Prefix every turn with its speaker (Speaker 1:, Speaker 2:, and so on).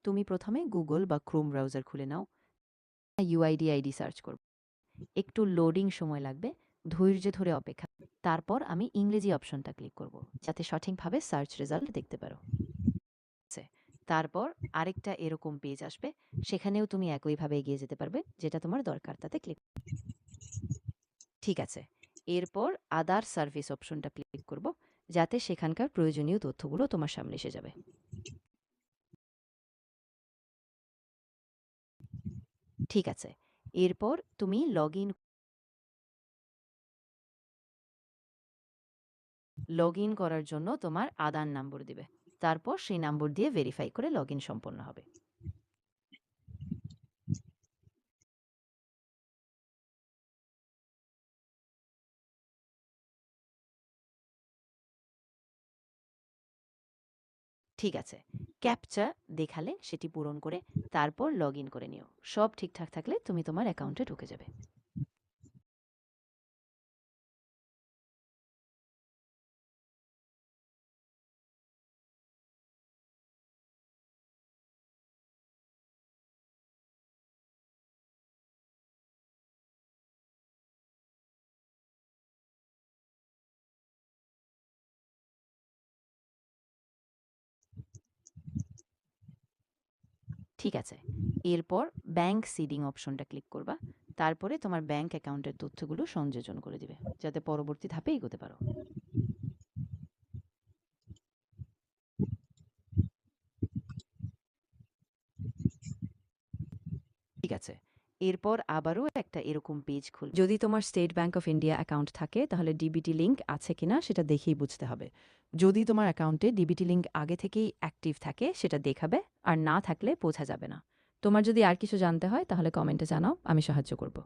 Speaker 1: তুমি প্রথমে গুগল বা ক্রোম ব্রাউজার খুলে নাও, ইউআইডি আইডি সার্চ করব। একটু লোডিং সময় লাগবে, ধৈর্য ধরে অপেক্ষা। তারপর আমি ইংরেজি অপশনটা ক্লিক করব, যাতে সঠিকভাবে সার্চ রেজাল্ট দেখতে পারো। আছে। তারপর আরেকটা এরকম পেজ আসবে, সেখানেও তুমি একইভাবে এগিয়ে যেতে পারবে, যেটা তোমার দরকার তাতে ক্লিক। ঠিক আছে। এরপর আদার সার্ভিস অপশনটা ক্লিক করব, যাতে সেখানকার প্রয়োজনীয় তথ্যগুলো তোমার সামনে এসে যাবে। ঠিক আছে। এরপর তুমি লগইন করার জন্য তোমার আধার নম্বর দিবে। তারপর সেই নম্বর দিয়ে ভেরিফাই করে লগইন সম্পন্ন হবে। ঠিক আছে। ক্যাপচা দেখালে সেটি পূরণ করে তারপর লগইন করে নিও। সব ঠিকঠাক থাকলে তুমি তোমার অ্যাকাউন্টে ঢুকে যাবে। ঠিক আছে। এরপর ব্যাংক সিডিং অপশনটা ক্লিক করবা। তারপরে তোমার ব্যাংক অ্যাকাউন্টের তথ্যগুলো সংযোজন করে দিবে, যাতে পরবর্তী ধাপে এগোতে পারো। ঠিক আছে। এরপর আবারও একটা এরকম পেজ খুলবে। যদি তোমার state bank of India account থাকে, তাহলে ডিবিটি লিঙ্ক আছে কিনা সেটা দেখেই বুঝতে হবে। যদি তোমার অ্যাকাউন্টে ডিবিটি লিঙ্ক আগে থেকেই অ্যাক্টিভ থাকে, সেটা দেখাবে, আর না থাকলে বোঝা যাবে না। তোমার যদি আর কিছু জানতে হয়, তাহলে কমেন্টে জানাও, আমি সাহায্য করব।